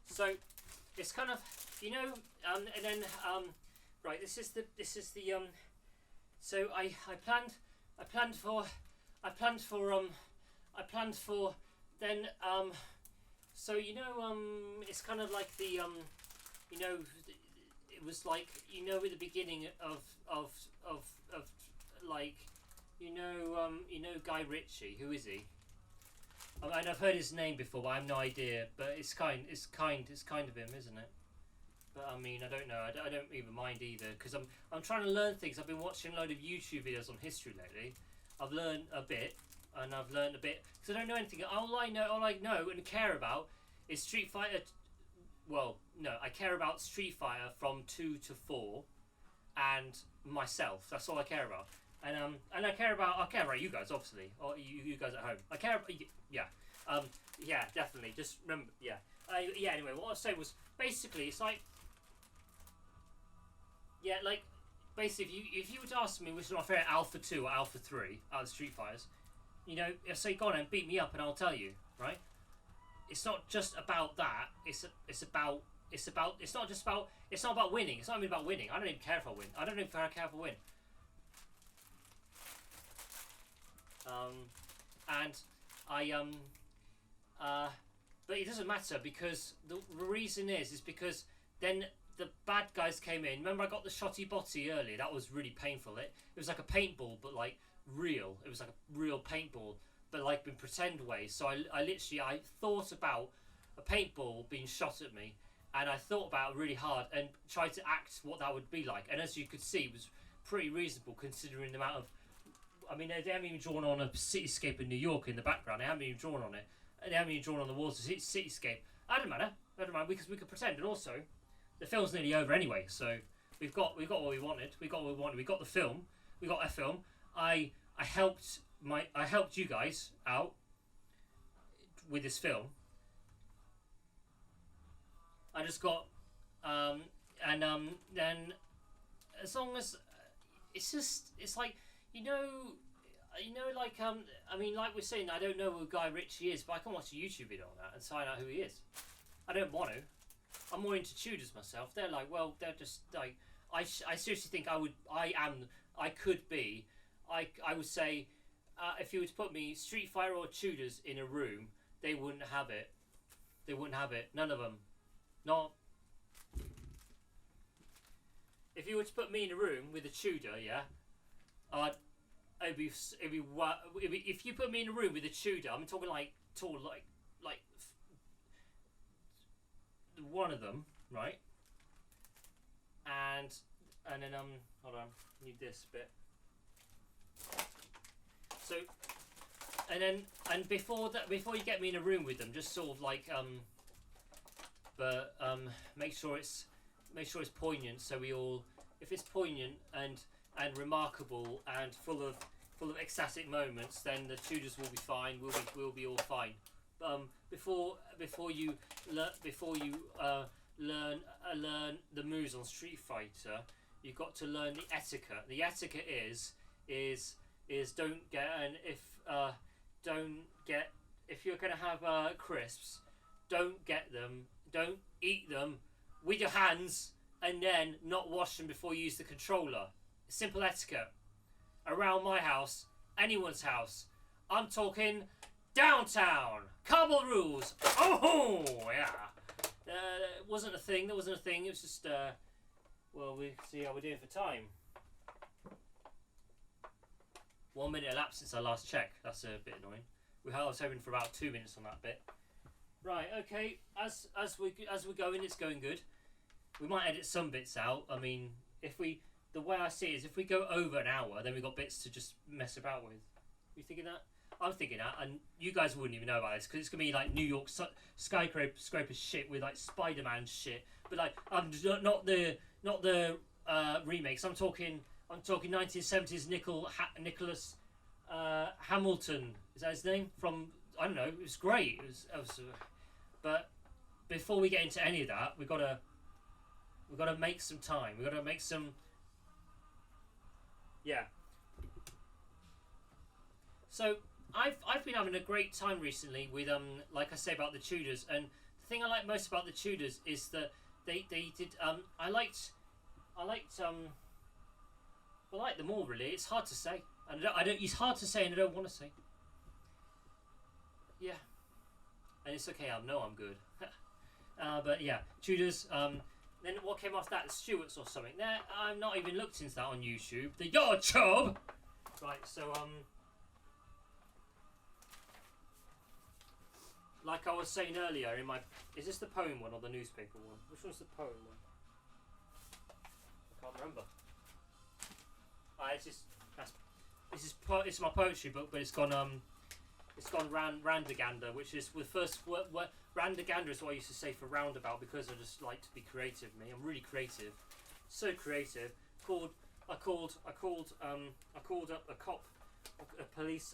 So, it's kind of, you know, and then right. This is the. So I planned for then so you know it's kind of like the you know, it was like, you know, at the beginning of like, you know Guy Ritchie. Who is he? I mean, I've heard his name before, but I have no idea. But it's kind of him, isn't it? But I mean, I don't know. I don't even mind either, because I'm trying to learn things. I've been watching a load of YouTube videos on history lately. I've learned a bit, because I don't know anything. All I know and care about is Street Fighter. Well, no, I care about Street Fighter from 2 to 4, and myself. That's all I care about. And I care about you guys, obviously, or you guys at home. I care about, yeah, definitely. Just remember, yeah. Anyway, what I was saying was, basically, it's like, yeah, like, basically, if you were to ask me which is my favourite Alpha 2 or Alpha 3 out of the Street Fighters, you know, I say go on and beat me up and I'll tell you, right? It's not just about that. It's not about winning. It's not even about winning. I don't even care if I win. I don't even care if I win. But it doesn't matter, because the reason is because then the bad guys came in. Remember, I got the shotty botty earlier. That was really painful. It was like a paintball, but like real. It was like a real paintball, but like in pretend ways. So I thought about a paintball being shot at me, and I thought about it really hard and tried to act what that would be like. And as you could see, it was pretty reasonable considering the amount of. I mean, they haven't even drawn on a cityscape in New York in the background. They haven't even drawn on it. They haven't even drawn on the walls of the cityscape. I don't matter. Because we could pretend. And also, the film's nearly over anyway. So we've got what we wanted. We got the film. We got a film. I helped you guys out with this film. I just got then as long as it's like. You know, like, I mean, like we're saying, I don't know who Guy Ritchie is, but I can watch a YouTube video on that and find out who he is. I don't want to. I'm more into Tudors myself. They're like, well, they're just, like, I seriously think I would say, if you were to put me, Street Fighter or Tudors in a room, they wouldn't have it. They wouldn't have it. None of them. Not. If you were to put me in a room with a Tudor, yeah, if you put me in a room with a Tudor, I'm talking like tall, like one of them, right? And then hold on, need this bit. So, and before you get me in a room with them, just sort of like make sure it's poignant. So if it's poignant and remarkable and full of ecstatic moments, then the Tudors will be fine. We'll be all fine. Before you learn the moves on Street Fighter, you've got to learn the etiquette. The etiquette is don't get if you're gonna have crisps, don't eat them with your hands and then not wash them before you use the controller. Simple etiquette. Around my house, anyone's house. I'm talking downtown. Cobble rules. Oh, yeah. It wasn't a thing. There wasn't a thing. It was just, well, we see how we're doing for time. 1 minute elapsed since I last checked. That's a bit annoying. I was hoping for about 2 minutes on that bit. Right, okay. As we're going, it's going good. We might edit some bits out. I mean, the way I see it is if we go over an hour, then we've got bits to just mess about with. You thinking that? I'm thinking that, and you guys wouldn't even know about this because it's gonna be like New York skyscraper shit with like Spider-Man shit, but like not the remakes. I'm talking 1970s Nicholas Hamilton. Is that his name? From I don't know. It was great. But before we get into any of that, we've got to make some time. We've got to make some. Yeah. So I've been having a great time recently with like I say about the Tudors, and the thing I like most about the Tudors is that they did I liked them all really. It's hard to say. I don't. It's hard to say, and I don't want to say. Yeah, and it's okay. I'm good. But yeah, Tudors. Then what came off that? Stuarts or something. There, I've not even looked into that on YouTube. The YouTube. Right. So like I was saying earlier, is this the poem one or the newspaper one? Which one's the poem one? I can't remember. It's my poetry book, but it's gone Randagander, which is the first Randagander is what I used to say for roundabout because I just like to be creative. I'm really creative, so creative. I called up the police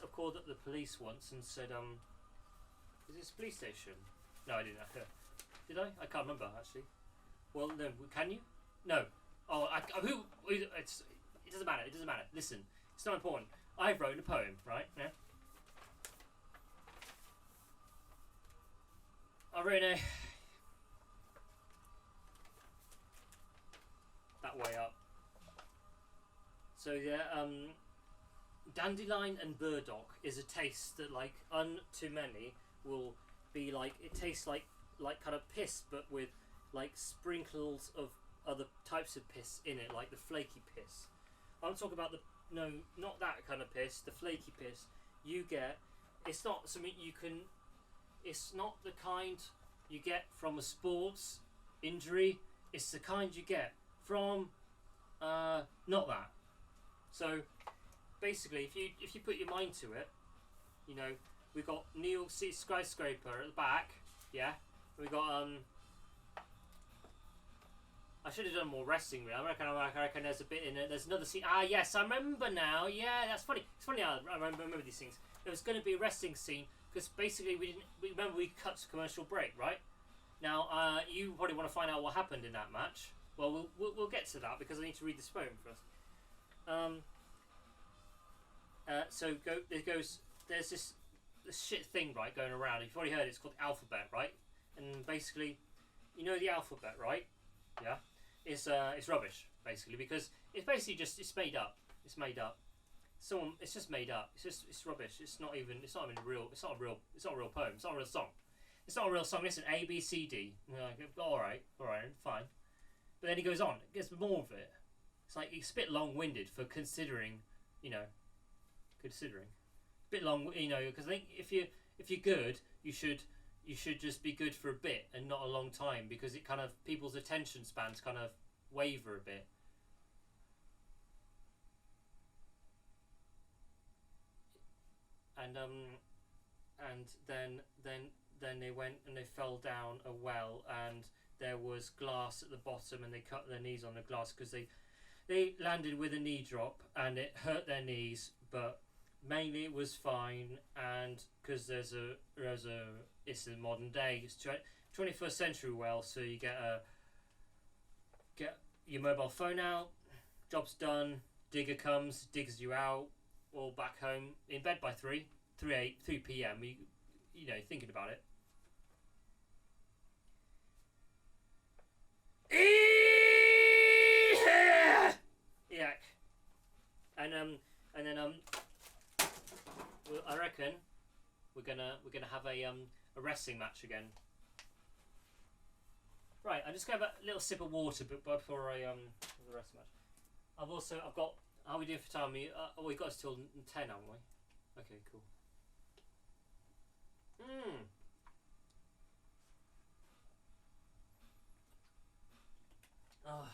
once and said, is this a police station? No, I didn't. Did I? I can't remember actually. Well, no. Can you? No. Oh, it doesn't matter. It doesn't matter. Listen, it's not important. I've written a poem, right? Yeah. I wrote that way up. So yeah, dandelion and burdock is a taste that, like, unto many will be like it tastes like kind of piss, but with like sprinkles of other types of piss in it, like the flaky piss. I'm talking about not that kind of piss, the flaky piss you get. It's not something you can. It's not the kind you get from a sports injury. It's the kind you get from not that. So basically, if you put your mind to it, you know, we've got New York City skyscraper at the back, yeah. We got I should have done more wrestling. I reckon there's a bit in it. There's another scene. Ah, yes, I remember now. Yeah, that's funny. It's funny how I remember these things. There was going to be a wrestling scene because basically we cut to commercial break, right? Now, you probably want to find out what happened in that match. Well, we'll get to that because I need to read this poem first. There's this shit thing, right, going around. You've already heard it. It's called the alphabet, right? And basically, you know the alphabet, right? Yeah. It's rubbish, basically, because it's basically it's made up. It's made up. It's just made up. It's rubbish. It's not even real. It's not a real poem. It's not a real song. It's not a real song. Listen, A, B, C, D. All right, fine. But then he goes on. It gets more of it. It's like it's a bit long-winded for considering. A bit long, because I think if you're good, you should just be good for a bit and not a long time, because it kind of people's attention spans kind of waver a bit. And then they went and they fell down a well, and there was glass at the bottom, and they cut their knees on the glass because they landed with a knee drop and it hurt their knees, but mainly it was fine. And because it's a modern day, it's 21st century well, so you get your mobile phone out, job's done, digger comes, digs you out, all back home, in bed by 3 p.m. You know, thinking about it. Yak. And then I reckon we're gonna have a wrestling match again. Right, I'm just gonna have a little sip of water before I the wrestling match. I've got. How are we doing for time? We've got us till 10, haven't we? Okay, cool. Oh.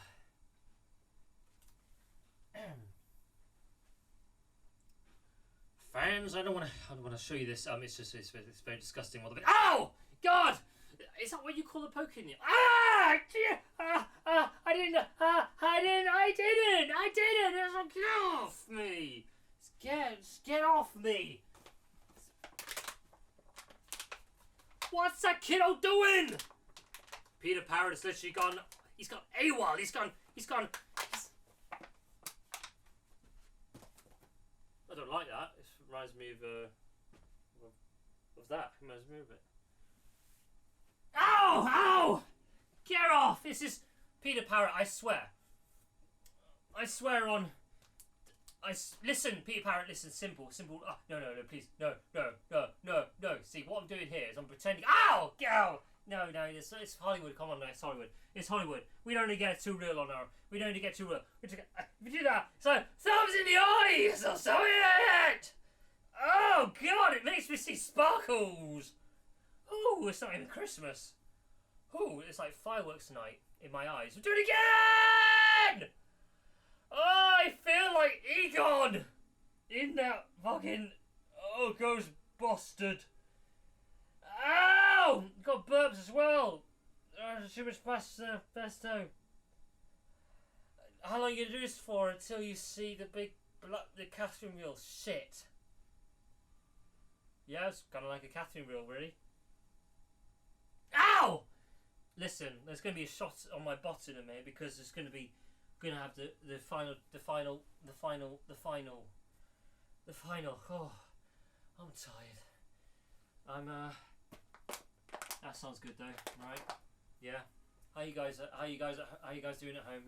friends. I don't want to show you this. It's very disgusting. Ow! God! Is that what you call a poke in the? I didn't. Get off me! Get off me! What's that kiddo doing? Peter Parrot has literally gone. He's gone AWOL. He's gone. I don't like that. It reminds me of that. It reminds me of it. Ow! Get off! This is Peter Parrot. I swear on. Listen, Peter Parrot. Listen, simple. Oh, no, please, no. See, what I'm doing here is I'm pretending. Ow! Get out! No, it's Hollywood. Come on, it's Hollywood. It's Hollywood. We don't need to get too real on our. We don't need to get too real. If we do that, so thumbs in the eyes. I'll show it. Oh God! It makes me see sparkles. Oh, it's not even Christmas. Oh, it's like fireworks tonight in my eyes. We'll do it again. Oh, I feel like Egon in that fucking Ghostbusters. Ow! Got burps as well. Too much pesto. How long are you gonna do this for until you see the Catherine wheel? Shit. Yeah, it's kind of like a Catherine wheel, really. Ow! Listen, there's gonna be a shot on my bottom in a minute because it's gonna have the final. Oh, I'm tired. That sounds good though, right? Yeah. How you guys doing at home?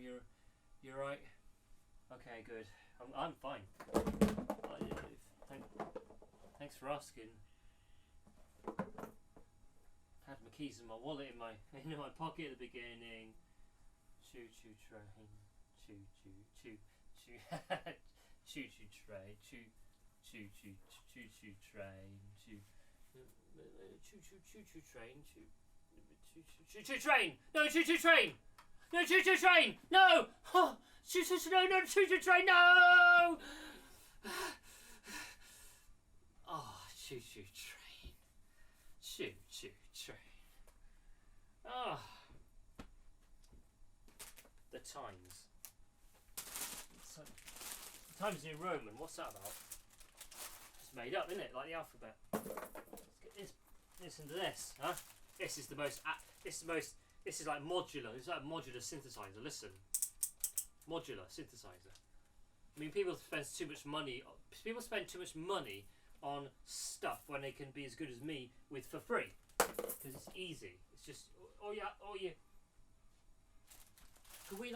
You're right. Okay, good. I'm fine. Thanks for asking. Had my keys in my wallet in my pocket at the beginning. Choo choo train. Choo choo choo choo. Choo choo train. Choo choo choo choo choo train. Choo choo choo choo train. Choo choo train. No choo choo train. No choo choo train. No. Choo choo no choo choo train. No. Oh, choo choo train. Choo choo train. Ah. The Times. So, the Times New Roman. What's that about? It's made up, isn't it? Like the alphabet. Listen to this, huh? This is like modular. It's like a modular synthesizer. Listen, modular synthesizer. I mean, people spend too much money on stuff when they can be as good as me for free because it's easy. It's just yeah. Could we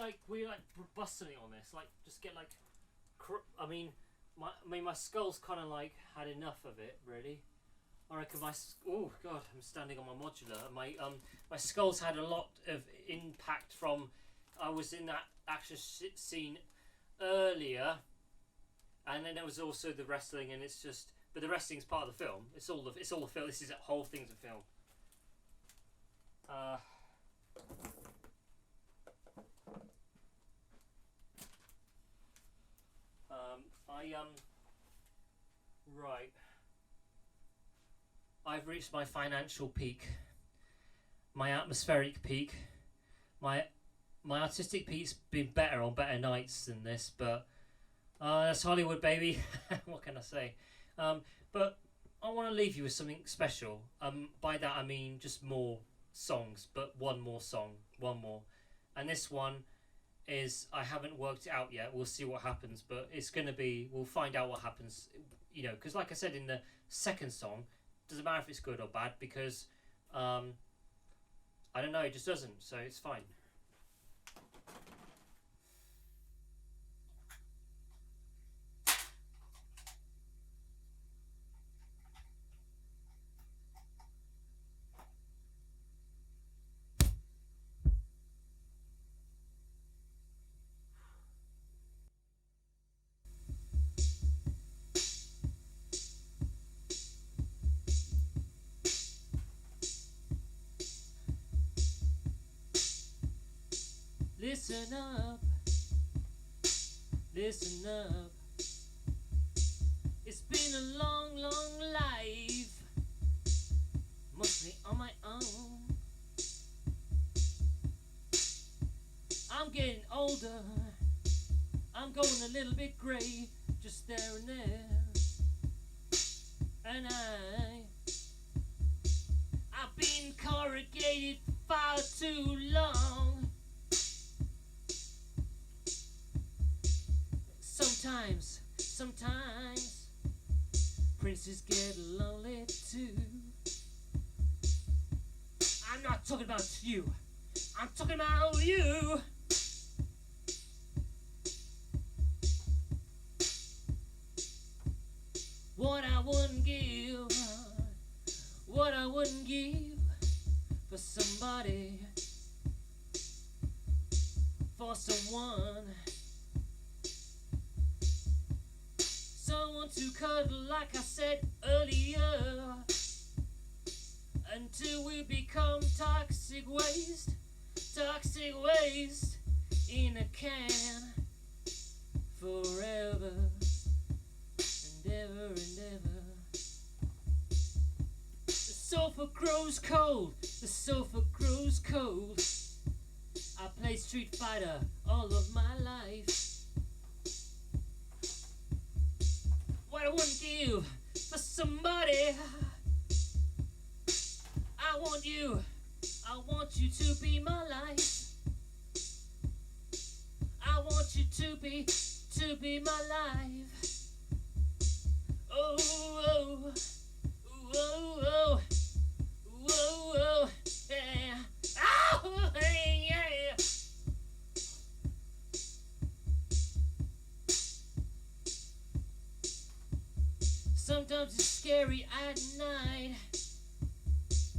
bust something on this? Like, just get like, my skull's kind of like had enough of it, really. I reckon oh God, I'm standing on my modular. My skull's had a lot of impact from. I was in that action scene earlier, and then there was also the wrestling, and it's just. But the wrestling's part of the film. It's all the film. This is a whole thing's a film. Right. I've reached my financial peak, my atmospheric peak, my artistic peak's been better on better nights than this, but that's Hollywood, baby. What can I say? But I want to leave you with something special. By that I mean just more songs, but one more, and this one is I haven't worked it out yet. We'll see what happens, but it's gonna be. We'll find out what happens. Because like I said in the second song. Doesn't matter if it's good or bad because I don't know, it just doesn't, so it's fine. Listen up, it's been been a long, long life, mostly on my own. I'm getting older, I'm going a little bit grey, just there and there. And I've been corrugated for far too long. Sometimes princes get lonely too. I'm not talking about you, I'm talking about you. What I wouldn't give for somebody, for someone to cuddle, like I said earlier, until we become toxic waste in a can, forever and ever and ever. The sofa grows cold, the sofa grows cold. I played Street Fighter all of my life. What I wouldn't give for somebody. I want you to be my life. I want you to be my life. Oh, oh, oh, oh, oh, oh, yeah. Oh, yeah. Sometimes it's scary at night.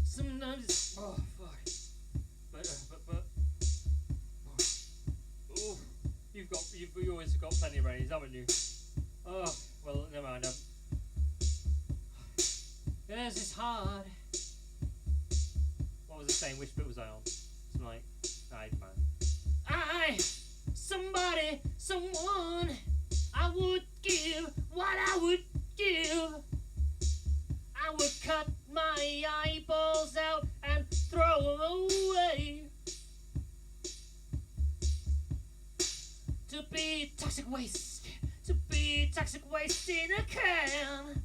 Sometimes it's oh fuck. But oh, you always got plenty of rays, haven't you? Oh well, never mind. Yes, it's hard. What was it saying? Which bit was I on? Something like, man. Someone, I would give what I would give. I would cut my eyeballs out and throw them away. To be toxic waste in a can.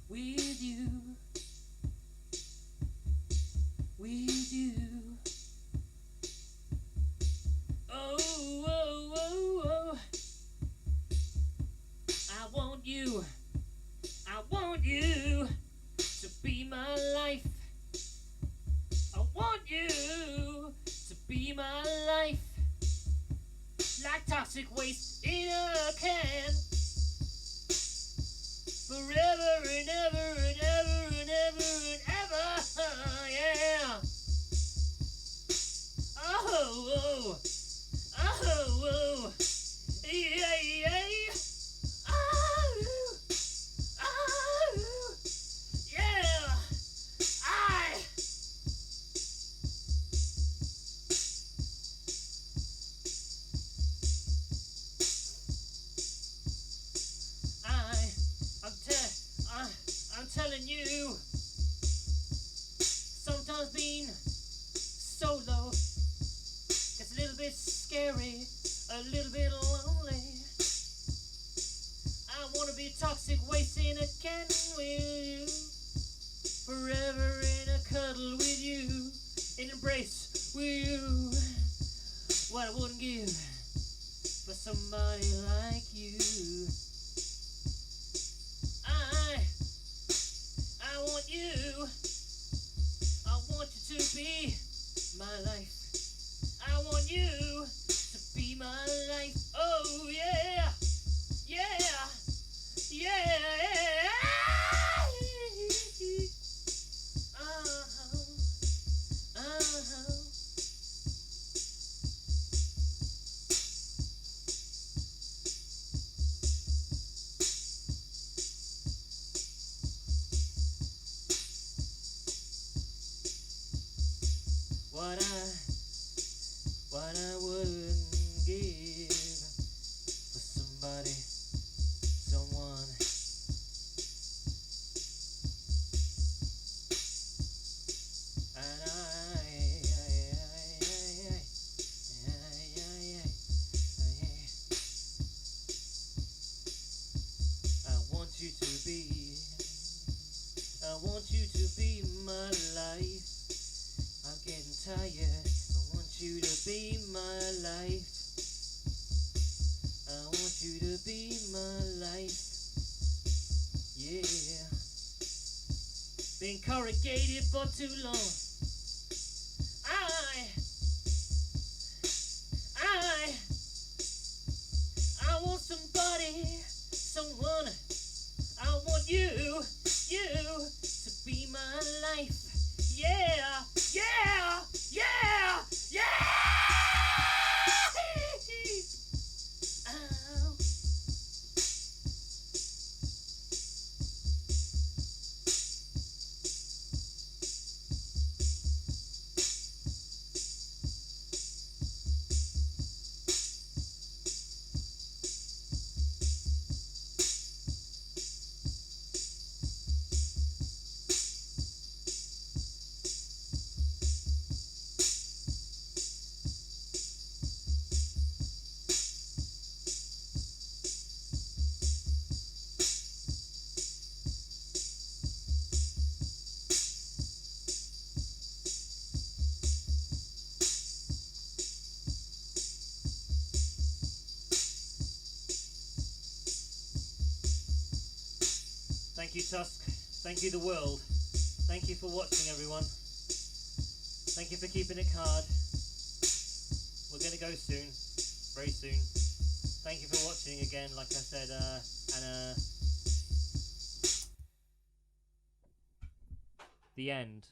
With you. Oh, oh, oh, oh. I want you to be my life. I want you to be my life. Like toxic waste in a can. Forever and ever and ever and ever and ever. Yeah. Oh, oh, oh, oh. Yeah, yeah. I'm telling you, sometimes being solo gets a little bit scary, a little bit lonely. I wanna be toxic waste in a can with you, forever in a cuddle with you, in embrace with you. What I wouldn't give for somebody like you. I want you to be my life. I want you to be my life. Oh yeah, yeah, yeah. What I wouldn't give for somebody, someone my life. I want you to be my life. Yeah. Been corrugated for too long. I want someone. I want you to be my life. Yeah, yeah, yeah, yeah. Oh. Thank you, Tusk. Thank you, the world. Thank you for watching, everyone. Thank you for keeping it hard. We're going to go soon. Very soon. Thank you for watching again, like I said, and the end.